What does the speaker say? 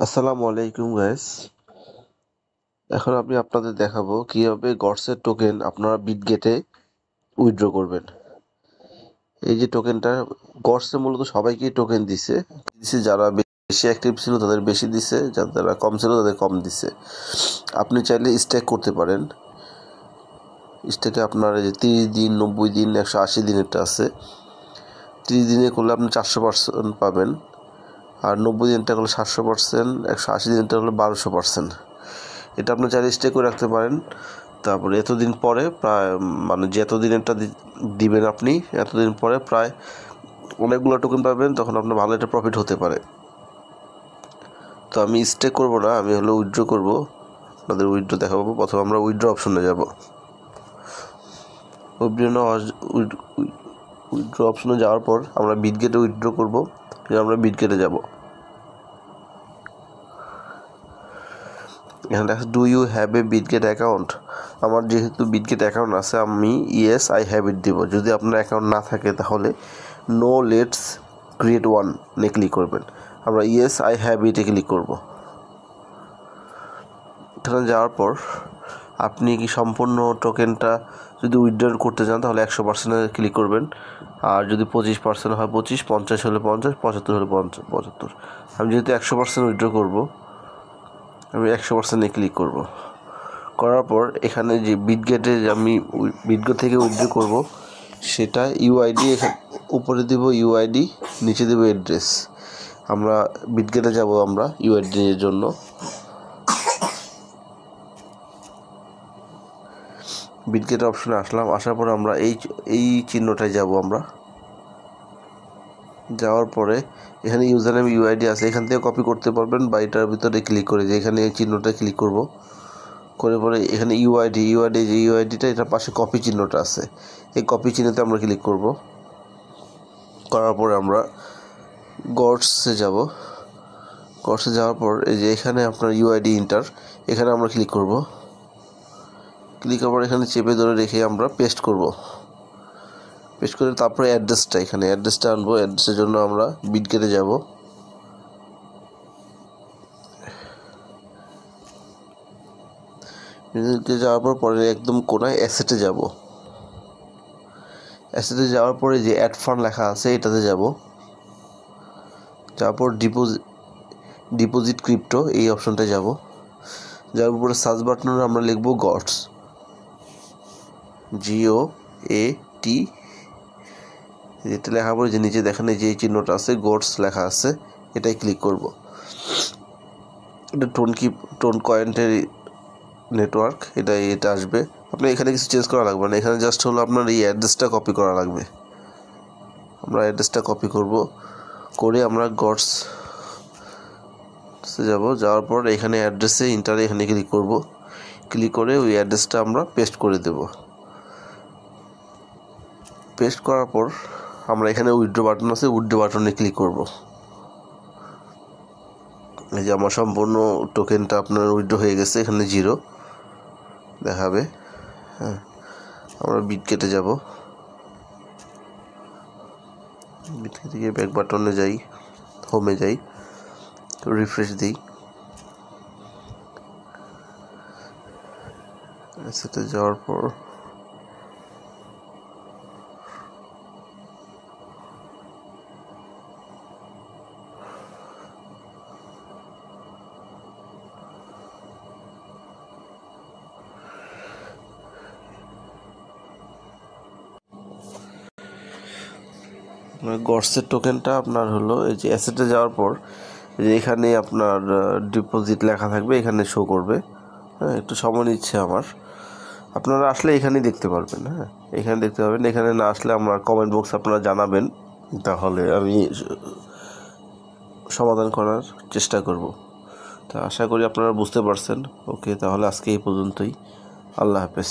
আসসালামু আলাইকুম গাইস। এখন আমি আপনাদের দেখাবো কিভাবে গডসের টোকেন আপনারা বিটগেটে উইথড্র করবেন। এই যে টোকেনটা গডসে মূলত সবাইকেই টোকেন দিছে, যারা বেশি অ্যাক্টিভ ছিল তাদের বেশি দিছে, যারা কম ছিল তাদের কম দিছে। আপনি চাইলে স্ট্যাক করতে পারেন। স্ট্যাকে আপনার এই যে 30 দিন, 90 দিন, 180 দিনেরটা আছে। 30 দিনে করলে আপনি 400% পাবেন, আর 90 দিনটা করলে 700%, 180 দিনটা হলে 1200%। এটা আপনি চাইলে স্টে করে রাখতে পারেন। তারপরে এতদিন পরে প্রায় মানে যে এতদিন এটা দিবেন আপনি, এতদিন পরে প্রায় অনেকগুলো টোকেন পাবেন, তখন আপনার ভালো একটা প্রফিট হতে পারে। তো আমি স্টে করব না, আমি হলো উইথড্র করব। আপনাদের উইথড্র দেখাবো। প্রথমে আমরা উইথড্র অপশনে যাব। উইথড্র অপশনে যাওয়ার পর আমরা বিটগেটে উইথড্র করব। আমরা বিটগেটে যাব। এখানে দেখা do you have a Bitget account. আমার যেহেতু বিটগেট অ্যাকাউন্ট আছে, আমি ইয়েস আই হ্যাভ ইট দিব। যদি আপনার অ্যাকাউন্ট না থাকে তাহলে no let's create one click করবেন। আমরা ইয়েস আই হ্যাভ ইটে ক্লিক করব। এখানে যাওয়ার পর আপনি কি সম্পূর্ণ টোকেনটা যদি উইথড্র করতে চান তাহলে 100% ক্লিক করবেন। আর যদি 25% হয় 25, 50 হলে 50, 75 হলে 75। আমি যেহেতু 100% উইথড্র করবো, আমি 100% ক্লিক করব। করার পর এখানে যে বিটগেটে আমি বিটগেট থেকে উইথড্র করব, সেটা ইউআইডি উপরে দেব, ইউআইডি নিচে দেব অ্যাড্রেস। আমরা বিটগেটে যাব, আমরা ইউআইডি এর জন্য বিটগেট অপশনে আসলাম। আসার পর আমরা এই চিহ্নটায় যাব। আমরা যাওয়ার পরে এখানে ইউজার নেম ইউআইডি আছে, এখান থেকে কপি করতে পারবেন, বা এটার ভিতরে ক্লিক করে যে এখানে এই চিহ্নটা ক্লিক করব। করে পরে এখানে ইউআইডি যে ইউআইডিটা, এটার পাশে কপি চিহ্নটা আছে, এই কপি চিহ্নতে আমরা ক্লিক করব। করার পরে আমরা গডসে যাব। গডসে যাওয়ার পর এই যে এখানে আপনার ইউআইডি ইন্টার, এখানে আমরা ক্লিক করব। ক্লিক করার পর এখানে চেপে ধরে রেখে আমরা পেস্ট করব। পেস্ট করে তারপরে এখানে অ্যাড্রেসটা আনবো। অ্যাড্রেসের জন্য আমরা বিটগেটে যাব। যাওয়ার পর পরে একদম কোনায় অ্যাসেটে যাব। অ্যাসেটে যাওয়ার পরে যে অ্যাড ফান্ড লেখা আছে এটাতে যাব। যাওয়ার পর ডিপোজিট ক্রিপ্টো এই অপশনটায় যাব। যার উপরে সার্চ বাটনে আমরা লিখব গডস, GOAT। এটা লেখার পরে যে নিচে দেখেন যে এই চিহ্নটা আছে, গডস লেখা আছে, এটাই ক্লিক করব। এটা টোন কয়েন্টের নেটওয়ার্ক, এটা আসবে। আপনি এখানে কিছু চেঞ্জ করা লাগবে না, এখানে জাস্ট হলো আপনার এই অ্যাড্রেসটা কপি করা লাগবে। আমরা অ্যাড্রেসটা কপি করব, করে আমরা গডসে যাব। যাওয়ার পর এখানে অ্যাড্রেসে ইন্টারে এখানে ক্লিক করব। ক্লিক করে ওই অ্যাড্রেসটা আমরা পেস্ট করে দেব। পেস্ট করার পর আমরা এখানে উইথড্র বাটন আছে, উইথড্র বাটনে ক্লিক করব। এই যে আমার সম্পূর্ণ টোকেনটা আপনার উইথড্র হয়ে গেছে, এখানে 0 দেখাবে। হ্যাঁ, আমরা বিটগেটে যাব। বিটগেটে গিয়ে ব্যাক বাটনে যাই, হোমে যাই, রিফ্রেশ দিই। সেটা যাওয়ার পর গডসের টোকেনটা আপনার হলো এই যে অ্যাসেটে যাওয়ার পর যে এখানে আপনার ডিপোজিট লেখা থাকবে, এখানে শো করবে। হ্যাঁ, একটু সময় নিচ্ছে আমার। আপনারা আসলে এখানেই দেখতে পারবেন। হ্যাঁ, এখানে দেখতে পাবেন। এখানে না আসলে আমার কমেন্ট বক্স আপনারা জানাবেন, তাহলে আমি সমাধান করার চেষ্টা করব। তা আশা করি আপনারা বুঝতে পারছেন। ওকে, তাহলে আজকে এই পর্যন্তই। আল্লাহ হাফেজ।